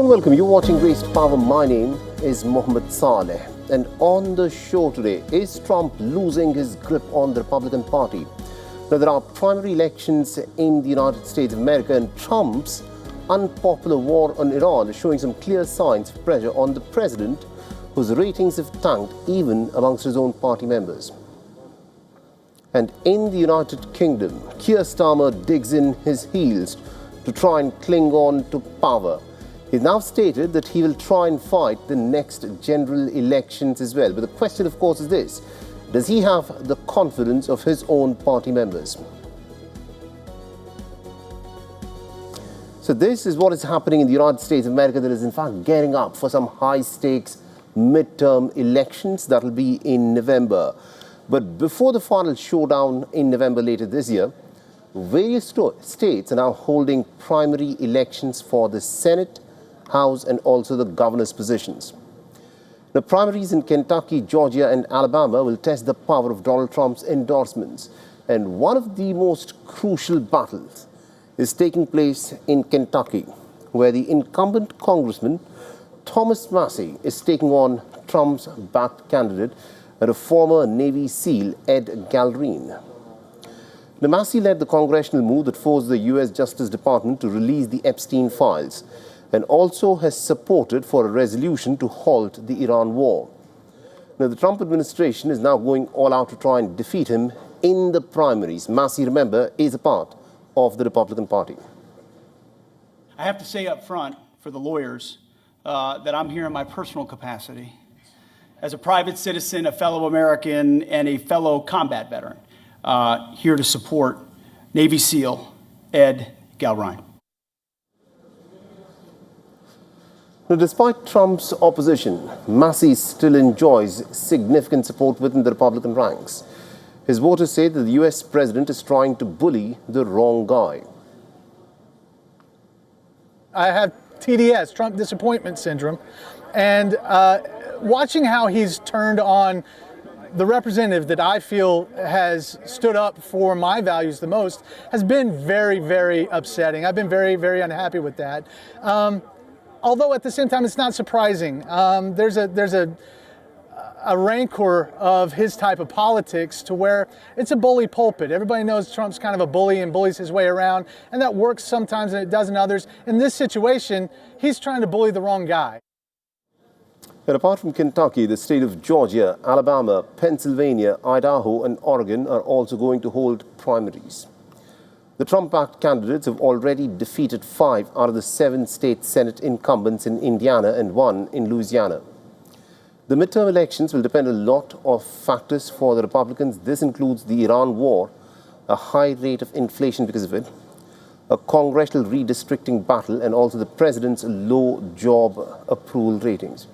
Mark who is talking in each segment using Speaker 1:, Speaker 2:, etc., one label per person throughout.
Speaker 1: Hello and welcome. You're watching Race to Power. My name is Mohammed Saleh. And on the show today, is Trump losing his grip on the Republican Party? Now, there are primary elections in the United States of America, and Trump's unpopular war on Iran is showing some clear signs of pressure on the president, whose ratings have tanked even amongst his own party members. And in the United Kingdom, Keir Starmer digs in his heels to try and cling on to power. He's now stated that he will try and fight the next general elections as well. But the question, of course, is this: does he have the confidence of his own party members? So this is what is happening in the United States of America, that is in fact gearing up for some high-stakes midterm elections that will be in November. But before the final showdown in November later this year, various states are now holding primary elections for the Senate, House, and also the governor's positions. The primaries in Kentucky, Georgia, and Alabama will test the power of Donald Trump's endorsements. And one of the most crucial battles is taking place in Kentucky, where the incumbent Congressman Massie is taking on Trump's backed candidate and a former Navy SEAL, Ed Galrine. Massie led the congressional move that forced the U.S. Justice Department to release the Epstein files, and also has supported for a resolution to halt the Iran war. Now, the Trump administration is now going all out to try and defeat him in the primaries. Massie, remember, is a part of the Republican Party.
Speaker 2: I have to say up front for the lawyers that I'm here in my personal capacity as a private citizen, a fellow American, and a fellow combat veteran, here to support Navy SEAL Ed Galrine.
Speaker 1: Now, despite Trump's opposition, Massie still enjoys significant support within the Republican ranks. His voters say that the U.S. president is trying to bully the wrong guy.
Speaker 3: I have TDS, Trump Disappointment Syndrome, and watching how he's turned on the representative that I feel has stood up for my values the most has been very, very upsetting. I've been very, very unhappy with that. Although at the same time, it's not surprising. There's a rancor of his type of politics to where it's a bully pulpit. Everybody knows Trump's kind of a bully and bullies his way around, and that works sometimes and it doesn't others. In this situation, he's trying to bully the wrong guy.
Speaker 1: And apart from Kentucky, the state of Georgia, Alabama, Pennsylvania, Idaho, and Oregon are also going to hold primaries. The Trump-backed candidates have already defeated 5 out of the 7 state Senate incumbents in Indiana and 1 in Louisiana. The midterm elections will depend a lot of factors for the Republicans. This includes the Iran war, a high rate of inflation because of it, a congressional redistricting battle, and also the president's low job approval ratings.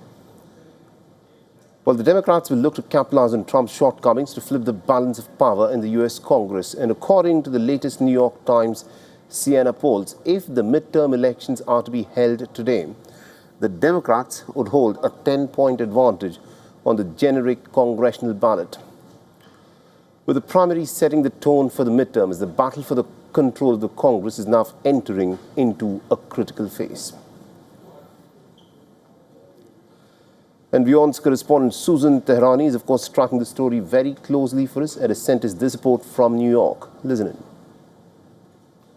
Speaker 1: Well, the Democrats will look to capitalize on Trump's shortcomings to flip the balance of power in the U.S. Congress. And according to the latest New York Times Siena polls, if the midterm elections are to be held today, the Democrats would hold a 10-point advantage on the generic congressional ballot. With the primaries setting the tone for the midterms, the battle for the control of the Congress is now entering into a critical phase. And WION's correspondent Susan Tehrani is, of course, tracking the story very closely for us and has sent us this report from New York. Listen in.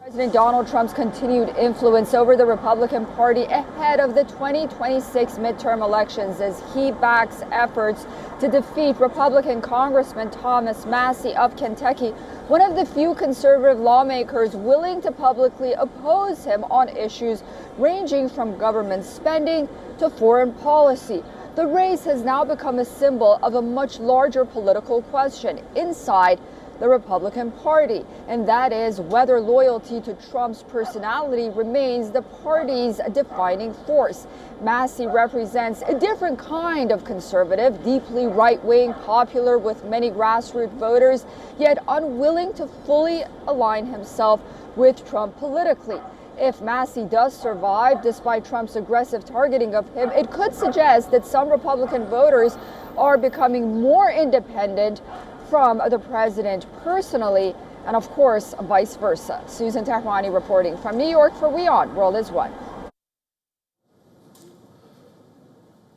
Speaker 4: President Donald Trump's continued influence over the Republican Party ahead of the 2026 midterm elections as he backs efforts to defeat Republican Congressman Massie of Kentucky, one of the few conservative lawmakers willing to publicly oppose him on issues ranging from government spending to foreign policy. The race has now become a symbol of a much larger political question inside the Republican Party, and that is whether loyalty to Trump's personality remains the party's defining force. Massie represents a different kind of conservative, deeply right-wing, popular with many grassroots voters, yet unwilling to fully align himself with Trump politically. If Massie does survive, despite Trump's aggressive targeting of him, it could suggest that some Republican voters are becoming more independent from the president personally, and of course, vice versa. Susan Tehrani reporting from New York for WION World is One.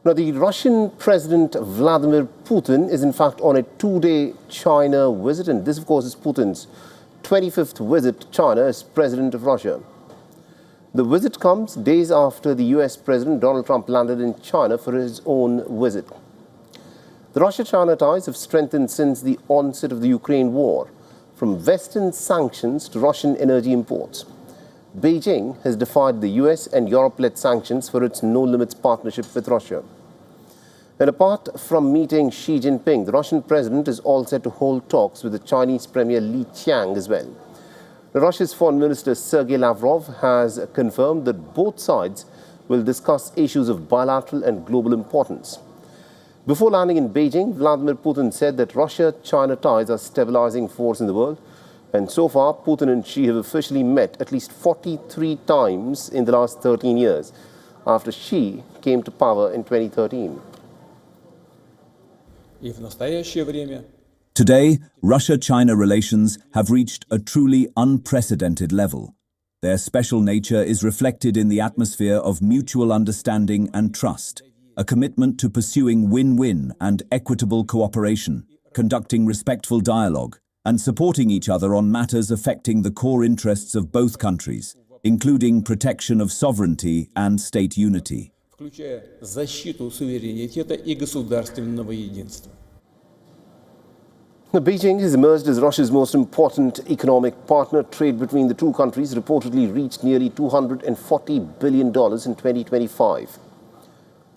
Speaker 1: Now, the Russian President Vladimir Putin is in fact on a two-day China visit, and this, of course, is Putin's 25th visit to China as President of Russia. The visit comes days after the US President Donald Trump landed in China for his own visit. The Russia-China ties have strengthened since the onset of the Ukraine war, from Western sanctions to Russian energy imports. Beijing has defied the US and Europe-led sanctions for its no-limits partnership with Russia. And apart from meeting Xi Jinping, the Russian president is all set to hold talks with the Chinese Premier Li Qiang as well. Russia's Foreign Minister Sergei Lavrov has confirmed that both sides will discuss issues of bilateral and global importance. Before landing in Beijing, Vladimir Putin said that Russia-China ties are stabilizing force in the world. And so far, Putin and Xi have officially met at least 43 times in the last 13 years, after Xi came to power in 2013.
Speaker 5: Today, Russia-China relations have reached a truly unprecedented level. Their special nature is reflected in the atmosphere of mutual understanding and trust, a commitment to pursuing win-win and equitable cooperation, conducting respectful dialogue, and supporting each other on matters affecting the core interests of both countries, including protection of sovereignty and state unity.
Speaker 6: Включая защиту суверенитета и государственного единства.
Speaker 1: Beijing has emerged as Russia's most important economic partner. Trade between the two countries reportedly reached nearly $240 billion in 2025.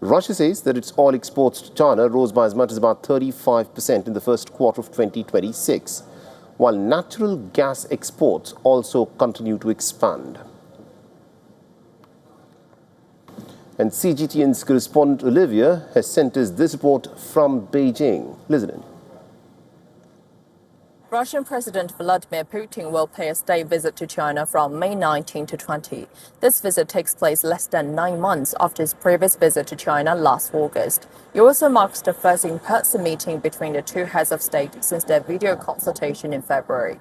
Speaker 1: Russia says that its oil exports to China rose by as much as about 35% in the first quarter of 2026, while natural gas exports also continue to expand. And CGTN's correspondent Olivia has sent us this report from Beijing. Listen in.
Speaker 7: Russian President Vladimir Putin will pay a state visit to China from May 19 to 20. This visit takes place less than 9 months after his previous visit to China last August. It also marks the first in-person meeting between the two heads of state since their video consultation in February.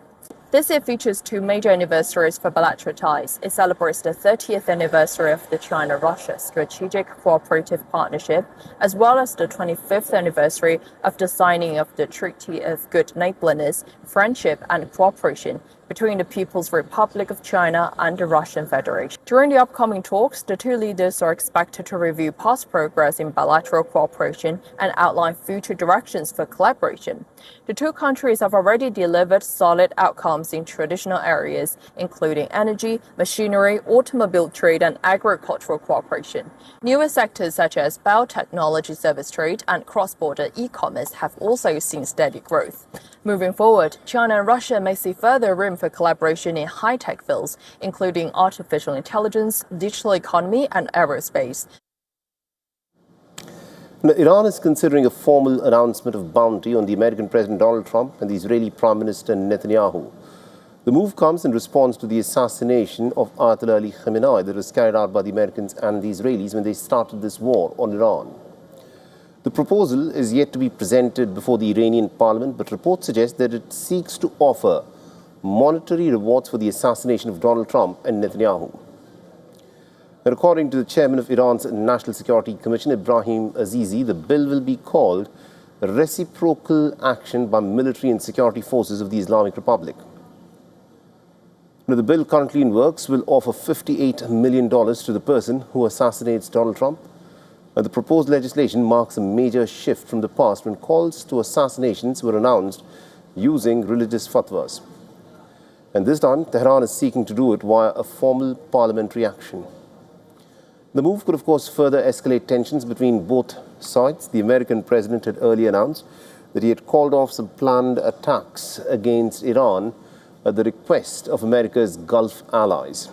Speaker 7: This year features two major anniversaries for bilateral ties. It celebrates the 30th anniversary of the China-Russia Strategic Cooperative Partnership, as well as the 25th anniversary of the signing of the Treaty of Good Neighborliness, Friendship and Cooperation between the People's Republic of China and the Russian Federation. During the upcoming talks, the two leaders are expected to review past progress in bilateral cooperation and outline future directions for collaboration. The two countries have already delivered solid outcomes in traditional areas, including energy, machinery, automobile trade, and agricultural cooperation. Newer sectors such as biotechnology service trade and cross-border e-commerce have also seen steady growth. Moving forward, China and Russia may see further room for collaboration in high-tech fields, including artificial intelligence, digital economy, and aerospace.
Speaker 1: Now, Iran is considering a formal announcement of bounty on the American President Donald Trump and the Israeli Prime Minister Netanyahu. The move comes in response to the assassination of Ayatollah Ali Khamenei that was carried out by the Americans and the Israelis when they started this war on Iran. The proposal is yet to be presented before the Iranian parliament, but reports suggest that it seeks to offer monetary rewards for the assassination of Donald Trump and Netanyahu. And according to the chairman of Iran's National Security Commission, Ibrahim Azizi, the bill will be called Reciprocal Action by Military and Security Forces of the Islamic Republic. Now, the bill currently in works will offer $58 million to the person who assassinates Donald Trump. The proposed legislation marks a major shift from the past when calls to assassinations were announced using religious fatwas. And this time, Tehran is seeking to do it via a formal parliamentary action. The move could, of course, further escalate tensions between both sides. The American president had earlier announced that he had called off some planned attacks against Iran at the request of America's Gulf allies.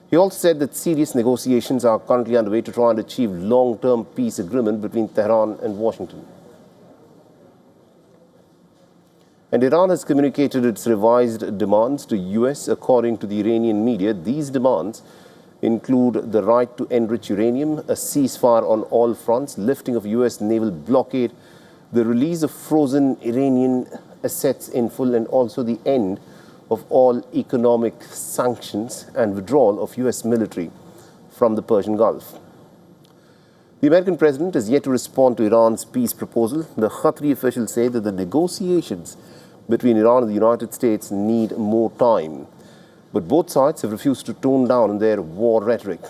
Speaker 1: He also said that serious negotiations are currently underway to try and achieve long-term peace agreement between Tehran and Washington. And Iran has communicated its revised demands to US. According to the Iranian media, these demands include the right to enrich uranium, a ceasefire on all fronts, lifting of US naval blockade, the release of frozen Iranian assets in full, and also the end of all economic sanctions and withdrawal of US military from the Persian Gulf. The American president is yet to respond to Iran's peace proposal. The Qatari officials say that the negotiations between Iran and the United States need more time. But both sides have refused to tone down their war rhetoric.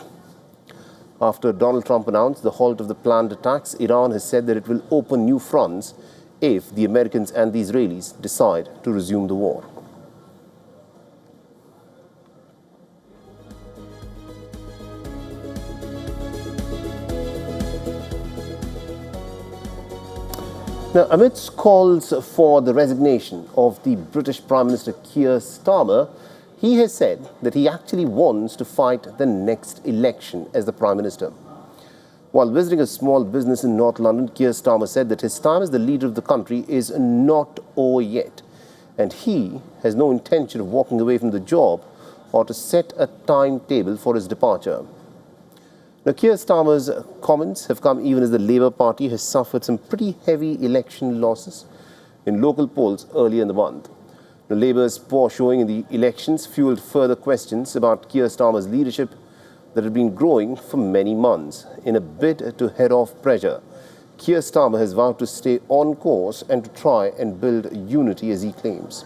Speaker 1: After Donald Trump announced the halt of the planned attacks, Iran has said that it will open new fronts if the Americans and the Israelis decide to resume the war. Now, amidst calls for the resignation of the British Prime Minister Keir Starmer, he has said that he actually wants to fight the next election as the Prime Minister. While visiting a small business in North London, Keir Starmer said that his time as the leader of the country is not over yet, and he has no intention of walking away from the job or to set a timetable for his departure. Now, Keir Starmer's comments have come even as the Labour Party has suffered some pretty heavy election losses in local polls earlier in the month. Now, Labour's poor showing in the elections fueled further questions about Keir Starmer's leadership that had been growing for many months. In a bid to head off pressure, Keir Starmer has vowed to stay on course and to try and build unity, as he claims.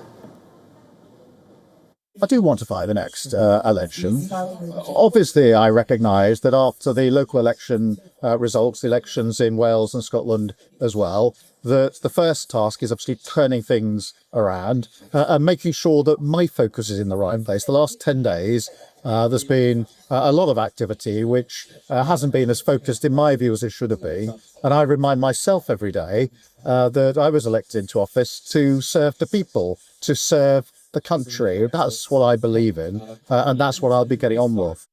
Speaker 8: I do want to fight the next election. Obviously, I recognise that after the local election results, the elections in Wales and Scotland as well, that the first task is obviously turning things around and making sure that my focus is in the right place. The last 10 days, there's been a lot of activity which hasn't been as focused, in my view, as it should have been. And I remind myself every day that I was elected into office to serve the people, to serve the country. That's what I believe in, and that's what I'll be getting on with.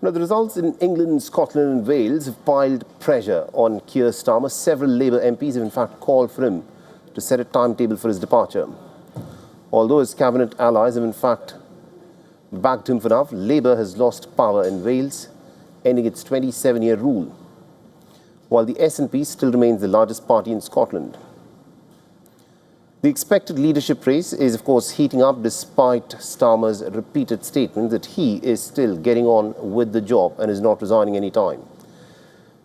Speaker 1: Now, the results in England, Scotland and Wales have piled pressure on Keir Starmer. Several Labour MPs have in fact called for him to set a timetable for his departure. Although his cabinet allies have in fact backed him for now, Labour has lost power in Wales, ending its 27-year rule, while the SNP still remains the largest party in Scotland. The expected leadership race is, of course, heating up despite Starmer's repeated statement that he is still getting on with the job and is not resigning any time.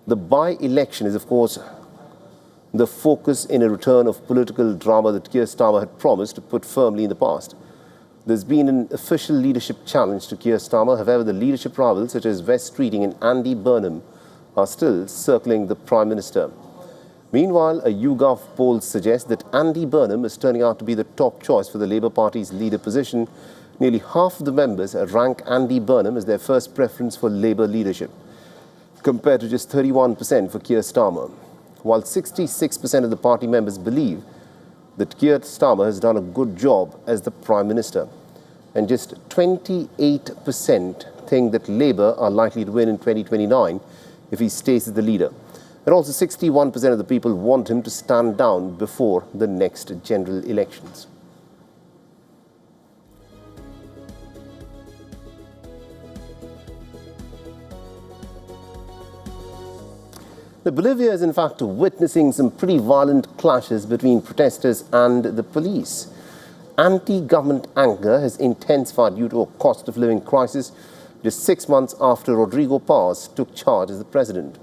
Speaker 1: The by-election is, of course, the focus in a return of political drama that Keir Starmer had promised to put firmly in the past. There's been an official leadership challenge to Keir Starmer. However, the leadership rivals such as West Streeting and Andy Burnham are still circling the Prime Minister. Meanwhile, a YouGov poll suggests that Andy Burnham is turning out to be the top choice for the Labour Party's leader position. Nearly half of the members rank Andy Burnham as their first preference for Labour leadership, compared to just 31% for Keir Starmer, while 66% of the party members believe that Keir Starmer has done a good job as the Prime Minister, and just 28% think that Labour are likely to win in 2029 if he stays as the leader. And also 61% of the people want him to stand down before the next general elections. Bolivia is in fact witnessing some pretty violent clashes between protesters and the police. Anti-government anger has intensified due to a cost of living crisis just 6 months after Rodrigo Paz took charge as the president.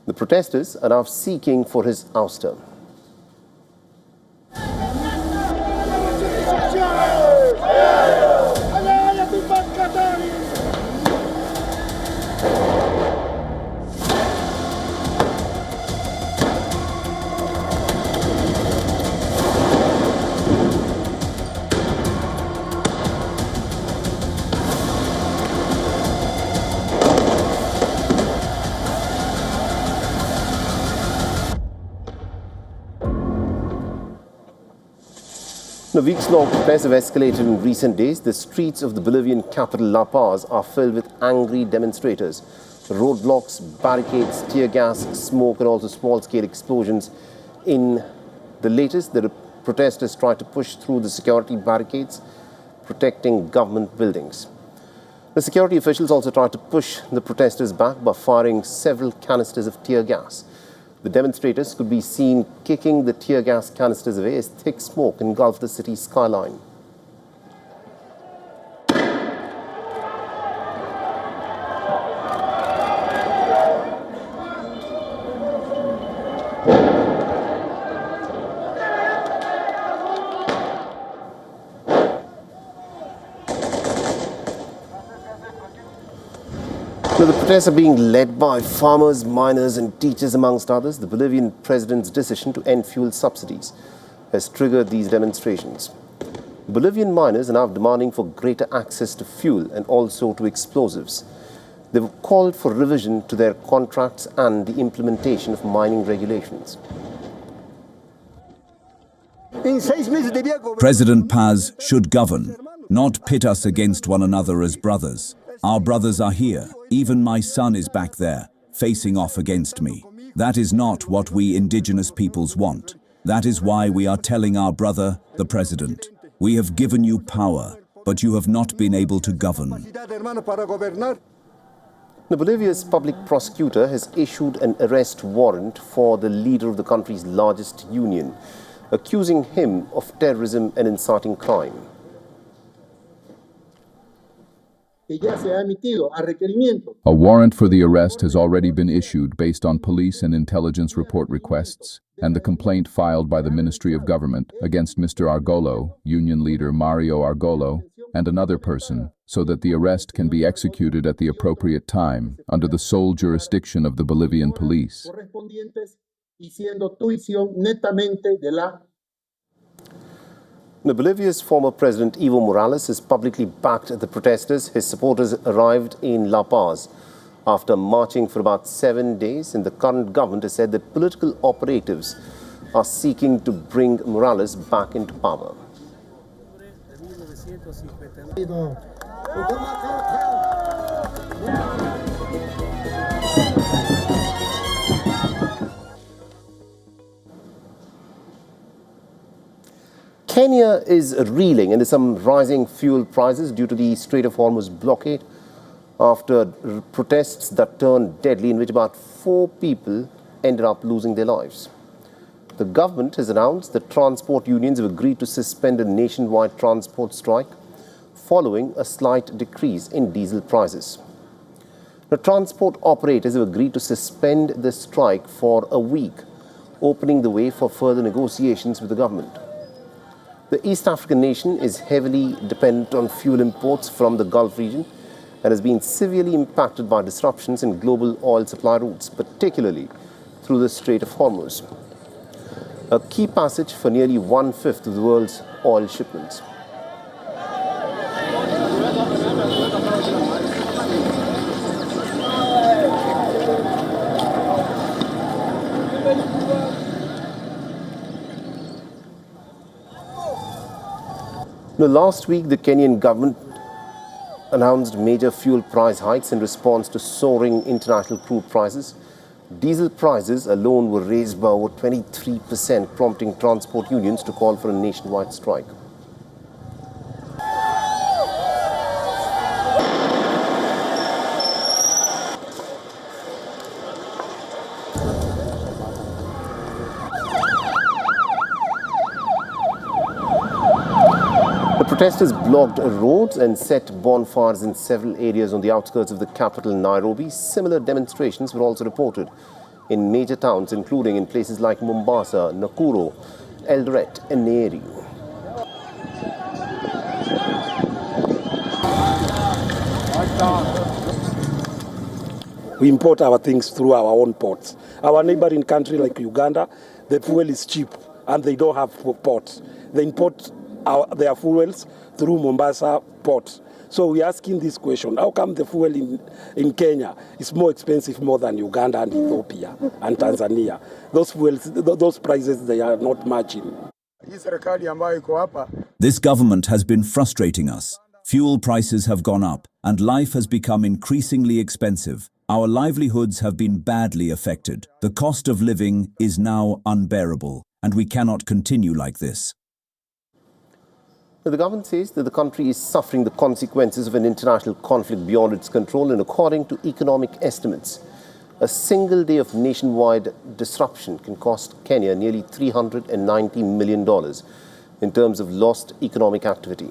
Speaker 1: The protesters are now seeking for his ouster. The weeks-long protests have escalated in recent days. The streets of the Bolivian capital, La Paz, are filled with angry demonstrators. Roadblocks, barricades, tear gas, smoke, and also small-scale explosions. In the latest, the protesters tried to push through the security barricades, protecting government buildings. The security officials also tried to push the protesters back by firing several canisters of tear gas. The demonstrators could be seen kicking the tear gas canisters away as thick smoke engulfed the city's skyline. Now, the protests are being led by farmers, miners and teachers amongst others. The Bolivian president's decision to end fuel subsidies has triggered these demonstrations. Bolivian miners are now demanding for greater access to fuel and also to explosives. They've called for revision to their contracts and the implementation of mining regulations.
Speaker 5: President Paz should govern, not pit us against one another as brothers. Our brothers are here. Even my son is back there, facing off against me. That is not what we indigenous peoples want. That is why we are telling our brother, the president, we have given you power, but you have not been able to govern.
Speaker 1: Now, Bolivia's public prosecutor has issued an arrest warrant for the leader of the country's largest union, accusing him of terrorism and inciting crime.
Speaker 9: A warrant for the arrest has already been issued based on police and intelligence report requests and the complaint filed by the Ministry of Government against Mr. Argolo, union leader Mario Argolo, and another person, so that the arrest can be executed at the appropriate time under the sole jurisdiction of the Bolivian police.
Speaker 1: Now, Bolivia's former president Evo Morales has publicly backed the protesters. His supporters arrived in La Paz after marching for about 7 days, and the current government has said that political operatives are seeking to bring Morales back into power. Kenya is reeling into some rising fuel prices due to the Strait of Hormuz blockade after protests that turned deadly, in which about 4 people ended up losing their lives. The government has announced that transport unions have agreed to suspend a nationwide transport strike following a slight decrease in diesel prices. The transport operators have agreed to suspend the strike for a week, opening the way for further negotiations with the government. The East African nation is heavily dependent on fuel imports from the Gulf region and has been severely impacted by disruptions in global oil supply routes, particularly through the Strait of Hormuz, a key passage for nearly 1/5 of the world's oil shipments. Now, last week, the Kenyan government announced major fuel price hikes in response to soaring international crude prices. Diesel prices alone were raised by over 23%, prompting transport unions to call for a nationwide strike. Protesters blocked roads and set bonfires in several areas on the outskirts of the capital, Nairobi. Similar demonstrations were also reported in major towns, including in places like Mombasa, Nakuru, Eldoret, and Nyeri.
Speaker 10: We import our things through our own ports. Our neighboring country like Uganda, the fuel is cheap and they don't have ports. They import their fuels through Mombasa port. So we're asking this question, how come the fuel in Kenya is more expensive more than Uganda and Ethiopia and Tanzania? Those fuels, those prices, they are not matching.
Speaker 5: This government has been frustrating us. Fuel prices have gone up and life has become increasingly expensive. Our livelihoods have been badly affected. The cost of living is now unbearable and we cannot continue like this.
Speaker 1: The government says that the country is suffering the consequences of an international conflict beyond its control, and according to economic estimates, a single day of nationwide disruption can cost Kenya nearly $390 million in terms of lost economic activity.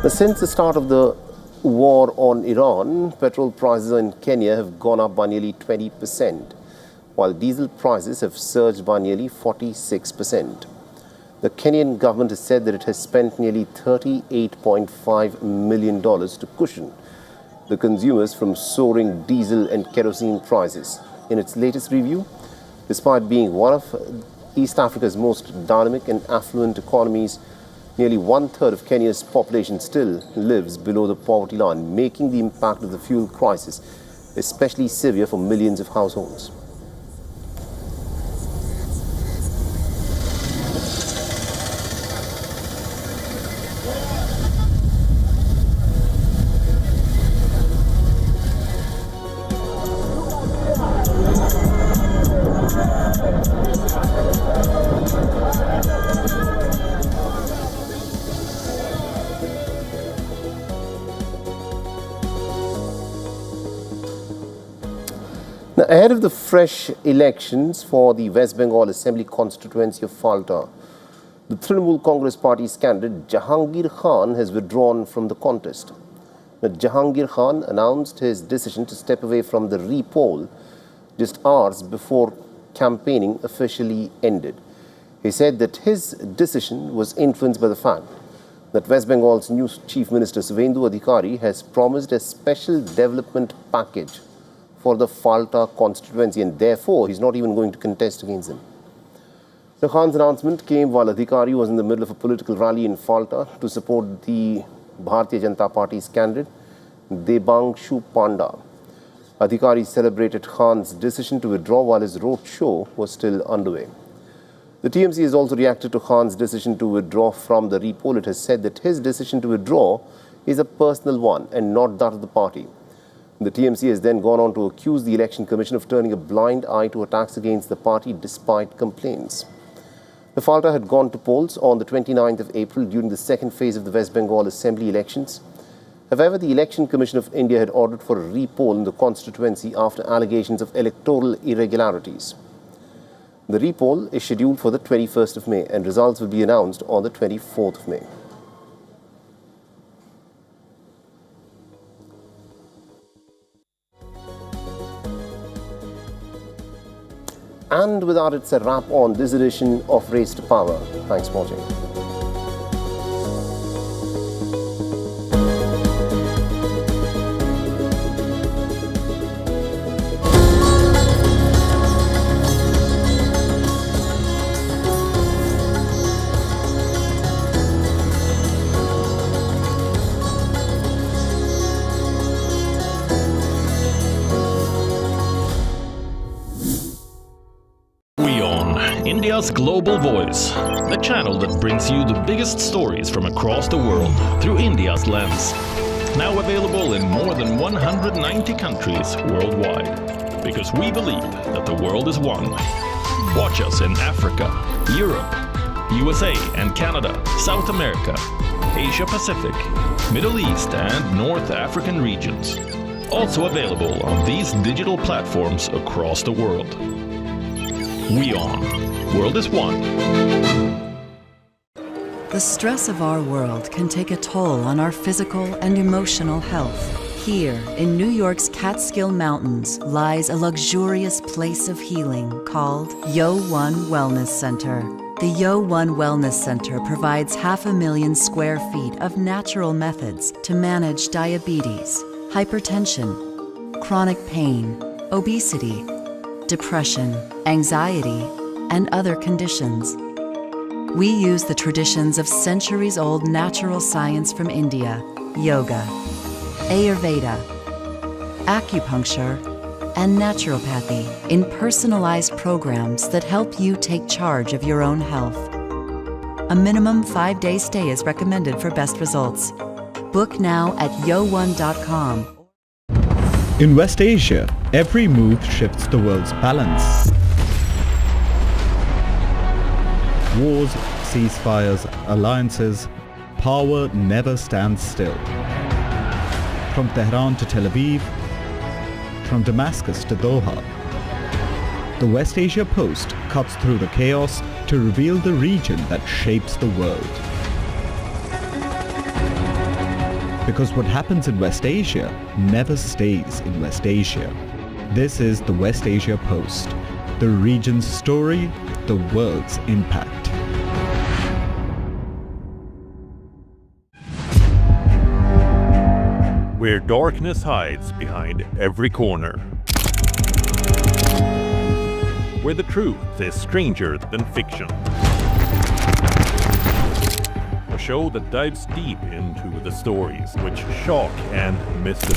Speaker 1: Since the start of the war on Iran, petrol prices in Kenya have gone up by nearly 20%. while diesel prices have surged by nearly 46%. The Kenyan government has said that it has spent nearly $38.5 million to cushion the consumers from soaring diesel and kerosene prices. In its latest review, despite being one of East Africa's most dynamic and affluent economies, nearly one-third of Kenya's population still lives below the poverty line, making the impact of the fuel crisis especially severe for millions of households. Now, ahead of the fresh elections for the West Bengal Assembly constituency of Falta, the Trinamool Congress Party's candidate Jahangir Khan has withdrawn from the contest. Now, Jahangir Khan announced his decision to step away from the repole just hours before campaigning officially ended. He said that his decision was influenced by the fact that West Bengal's new Chief Minister Suvendu Adhikari has promised a special development package for the Falta constituency, and therefore he's not even going to contest against him. The Khan's announcement came while Adhikari was in the middle of a political rally in Falta to support the Bharatiya Janata Party's candidate, Debangshu Panda. Adhikari celebrated Khan's decision to withdraw while his road show was still underway. The TMC has also reacted to Khan's decision to withdraw from the repole. It has said that his decision to withdraw is a personal one and not that of the party. The TMC has then gone on to accuse the Election Commission of turning a blind eye to attacks against the party despite complaints. The Falta had gone to polls on the 29th of April during the second phase of the West Bengal Assembly elections. However, the Election Commission of India had ordered for a repole in the constituency after allegations of electoral irregularities. The repole is scheduled for the 21st of May and results will be announced on the 24th of May. And with that, it's a wrap on this edition of Race to Power. Thanks for watching.
Speaker 11: WION, India's global voice, the channel that brings you the biggest stories from across the world through India's lens. Now available in more than 190 countries worldwide. Because we believe that the world is one. Watch us in Africa, Europe, USA and Canada, South America, Asia Pacific, Middle East and North African regions. Also available on these digital platforms across the world. WION. World is one.
Speaker 12: The stress of our world can take a toll on our physical and emotional health. Here, in New York's Catskill Mountains, lies a luxurious place of healing called WION Wellness Center. The WION Wellness Center provides 500,000 square feet of natural methods to manage diabetes, hypertension, chronic pain, obesity, depression, anxiety, and other conditions. We use the traditions of centuries-old natural science from India, yoga, Ayurveda, acupuncture, and naturopathy in personalized programs that help you take charge of your own health. A minimum 5-day stay is recommended for best results. Book now at yo1.com.
Speaker 13: In West Asia, every move shifts the world's balance. Wars, ceasefires, alliances, power never stands still. From Tehran to Tel Aviv, from Damascus to Doha, the West Asia Post cuts through the chaos to reveal the region that shapes the world. Because what happens in West Asia never stays in West Asia. This is the West Asia Post, The region's story, the world's impact.
Speaker 14: Where darkness hides behind every corner. Where the truth is stranger than fiction. A show that dives deep into the stories which shock and mystify.